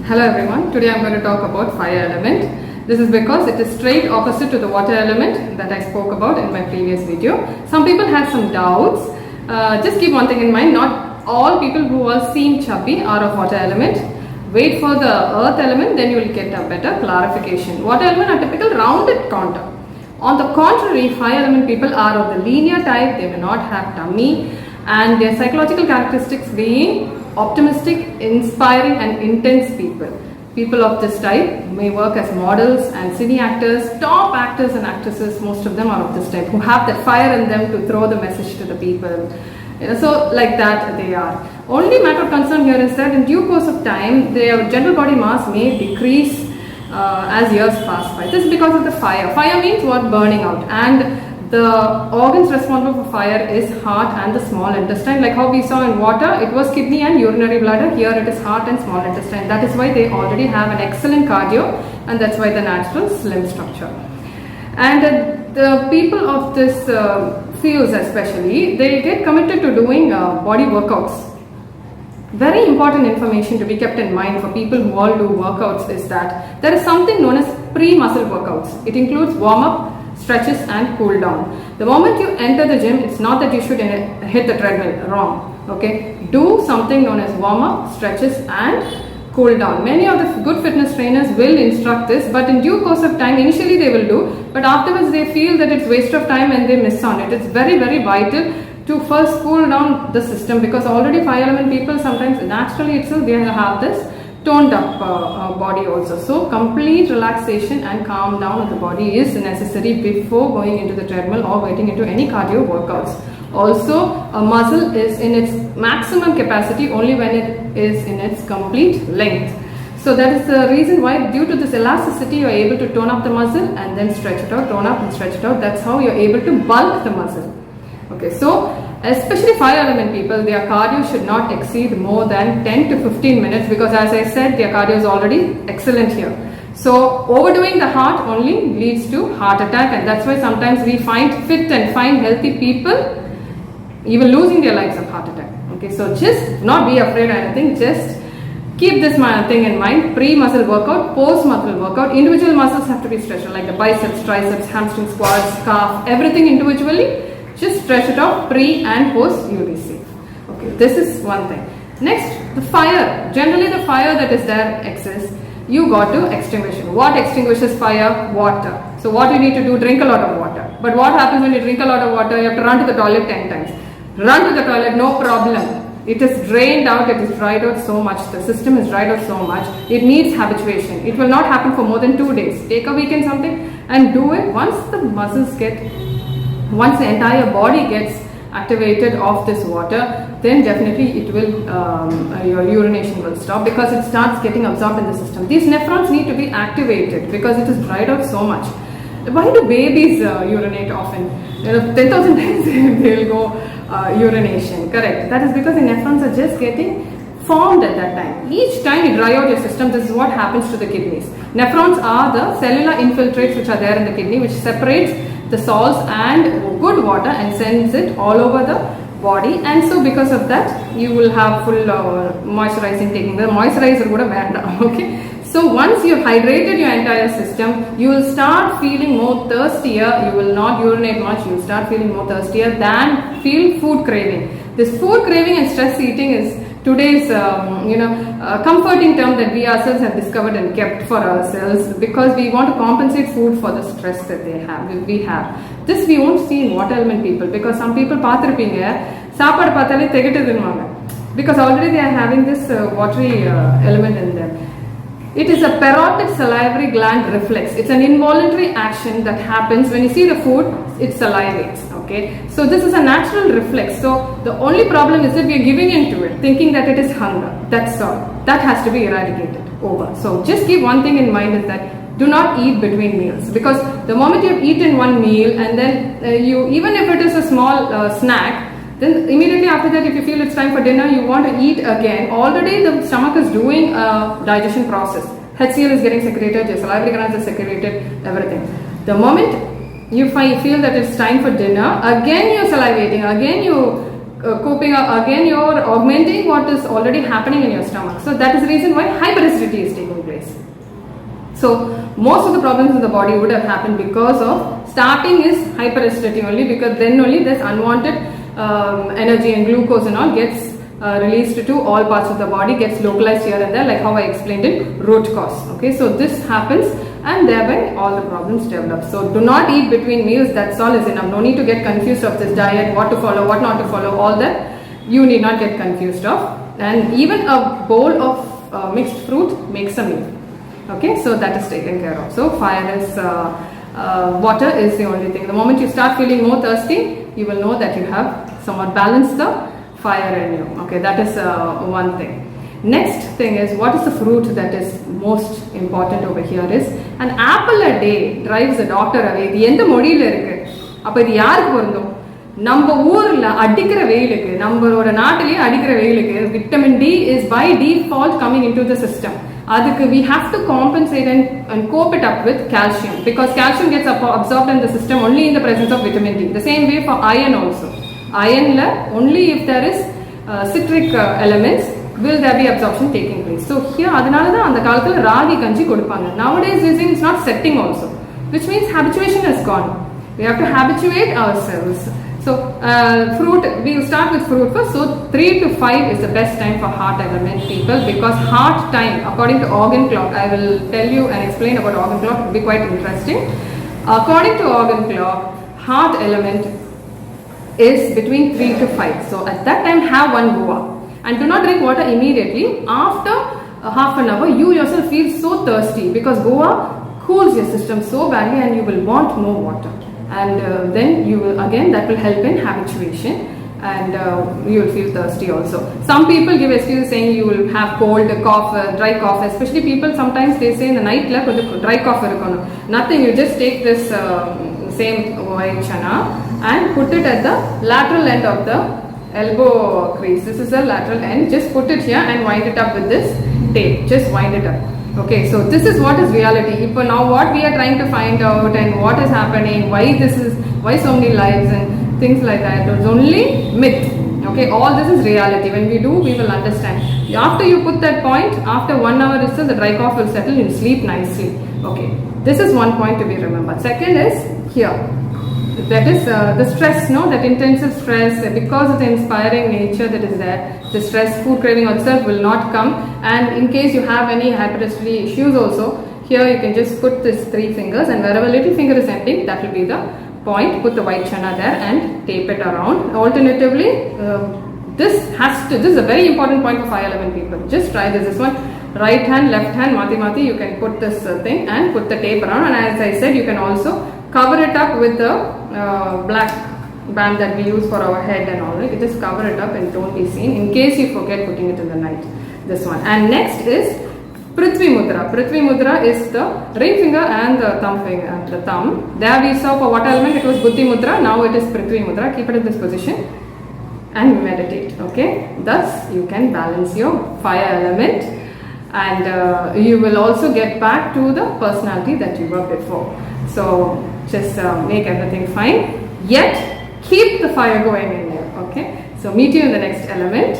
Hello everyone, today I am going to talk about fire element. This is because it is straight opposite to the water element that I spoke about in my previous video. Some people have some doubts. Just keep one thing in mind, not all people who are seem chubby are of water element. Wait for the earth element, then you will get a better clarification. Water element are typical rounded contour. On the contrary, fire element people are of the linear type, they may not have tummy, and their psychological characteristics being optimistic, inspiring and intense people. People of this type may work as models and cine actors, top actors and actresses, most of them are of this type, who have that fire in them to throw the message to the people. So like that they are. Only matter of concern here is that in due course of time, their general body mass may decrease as years pass by. This is because of the fire. Fire means what? Burning out. And the organs responsible for fire is heart and the small intestine. Like how we saw in water, it was kidney and urinary bladder. Here it is heart and small intestine. That is why they already have an excellent cardio, and that's why the natural slim structure. And the people of this fields especially, they get committed to doing body workouts. Very important information to be kept in mind for people who all do workouts is that there is something known as pre-muscle workouts. It includes warm-up, stretches and cool down. The moment you enter the gym, it's not that you should hit the treadmill, wrong. Okay, do something known as warm-up, stretches and cool down. Many of the good fitness trainers will instruct this, but in due course of time, initially they will do, but afterwards they feel that it's waste of time and they miss on it. It's very, very vital to first cool down the system, because already fire element people sometimes naturally itself they have this toned up body also. So complete relaxation and calm down of the body is necessary before going into the treadmill or getting into any cardio workouts. Also, a muscle is in its maximum capacity only when it is in its complete length. So that is the reason why, due to this elasticity, you are able to tone up the muscle and then stretch it out, tone up and stretch it out. That's how you are able to bulk the muscle. Okay, so especially fire element people, their cardio should not exceed more than 10 to 15 minutes, because as I said, their cardio is already excellent here. So overdoing the heart only leads to heart attack, and that's why sometimes we find fit and fine healthy people even losing their lives of heart attack. Okay, so just not be afraid or anything, just keep this thing in mind. Pre-muscle workout, post-muscle workout, individual muscles have to be stretched, like the biceps, triceps, hamstring, quads, calf, everything individually. Just stretch it out pre and post, you will be safe. Okay, this is one thing. Next, the fire. Generally the fire that is there excess, you got to extinguish it. What extinguishes fire? Water. So what you need to do, drink a lot of water. But what happens when you drink a lot of water? You have to run to the toilet 10 times. Run to the toilet, no problem. It is drained out, it is dried out so much, the system is dried out so much. It needs habituation. It will not happen for more than 2 days. Take a weekend something and do it. Once the entire body gets activated of this water, then definitely it will, your urination will stop, because it starts getting absorbed in the system. These nephrons need to be activated because it is dried out so much. Why do babies urinate often? 10,000 times they will go urination, correct? That is because the nephrons are just getting formed at that time. Each time you dry out your system, this is what happens to the kidneys. Nephrons are the cellular infiltrates which are there in the kidney, which separates the salts and good water and sends it all over the body. And so because of that, you will have full moisturizing, taking the moisturizer kuda vendam. Okay, so once you have hydrated your entire system, you will start feeling more thirstier. You will not urinate much, you will start feeling more thirstier than feel food craving. This food craving and stress eating is today's comforting term that we ourselves have discovered and kept for ourselves, because we want to compensate food for the stress that we have. This we won't see in water element people, because some people paathirupinga saapadu paathale thegittudunvaanga, because already they are having this watery element in them. It is a parotid salivary gland reflex. It's an involuntary action that happens when you see the food, it salivates. Okay, so this is a natural reflex. So the only problem is that we are giving into it, thinking that it is hunger. That's all. That has to be eradicated. Over. So just keep one thing in mind, is that do not eat between meals, because the moment you have eaten one meal and then you, even if it is a small snack, then immediately after that, if you feel it's time for dinner, you want to eat again. Already the stomach is doing a digestion process. HCl is getting secreted, your salivary glands are secreted, everything. The moment you feel that it's time for dinner, again you're salivating, again you coping again, you're augmenting what is already happening in your stomach. So that is the reason why hyperacidity is taking place. So most of the problems in the body would have happened because of starting is hyperacidity only, because then only this unwanted energy and glucose and all gets released to all parts of the body, gets localized here and there, like how I explained in root cause. Okay, so this happens and thereby all the problems develop. So do not eat between meals, that's all is enough. No need to get confused of this diet, what to follow, what not to follow, all that you need not get confused of. And even a bowl of mixed fruit makes a meal. Okay, so that is taken care of. So fire is, water is the only thing. The moment you start feeling more thirsty, you will know that you have somewhat balanced the fire in you. Okay, that is one thing. Next thing is, what is the fruit that is most important over here is, an apple a day drives a doctor away. இது எந்த மொழியில இருக்கு? அப்ப இது யாருக்கு பொருந்தும்? நம்ம ஊர்ல அடிக்கிற வெயிலுக்கு, நம்மளோட நாட்டிலேயே அடிக்கிற வெயிலுக்கு vitamin D is by default coming into the system. அதுக்கு we have to compensate and cope it up with calcium, because calcium gets absorbed in the system only in the presence of vitamin D. The same way for iron also. Iron la only if there is citric elements will there be absorption taking place. So here அதனால தான் அந்த காலத்துல ராகி கஞ்சி கொடுப்பாங்க. Nowadays it's not setting also, which means habituation is gone. We have to habituate ourselves. So fruit, we will start with fruit first. So 3 to 5 is the best time for heart element people, because heart time according to organ clock, I will tell you and explain about organ clock, it will be quite interesting. According to organ clock, heart element is between 3 to 5. So at that time have one guava. And do not drink water immediately. After half an hour, you yourself feel so thirsty, because guava cools your system so badly and you will want more water. And then you will, again, that will help in habituation, and you will feel thirsty also. Some people give excuses saying you will have cold, cough, dry cough, especially people sometimes they say in the night la dry cough irukonu. Nothing, you just take this same white chana and put it at the lateral end of the elbow crease. This is the lateral end. Just put it here and wind it up with this tape. Just wind it up. Okay, so this is what is reality. Now what we are trying to find out and what is happening, why so many lives and things like that, it's only myth. Okay, all this is reality. When we do, we will understand. After you put that point, after 1 hour itself, the dry cough will settle, you sleep nicely. Okay, this is one point to be remembered. Second is here. That is the stress, that intensive stress, because of the inspiring nature that is there, the stress, food craving itself will not come. And in case you have any hyperacidity issues also, here you can just put this 3 fingers, and wherever little finger is ending, that will be the point. Put the white chana there and tape it around. Alternatively, this is a very important point for fire element people. Just try this one. Right hand, left hand, mati, you can put this thing and put the tape around. And as I said, you can also cover it up with the black band that we use for our head and all. You can just cover it up and don't be seen in case you forget putting it in the night. This one. And next is Prithvi Mudra. Prithvi Mudra is the ring finger and the thumb finger, the thumb. There we saw for what element it was Buddhi Mudra. Now it is Prithvi Mudra. Keep it in this position and meditate. Okay. Thus you can balance your fire element, and you will also get back to the personality that you were before. So just make everything fine, yet keep the fire going in there. Okay, so meet you in the next element.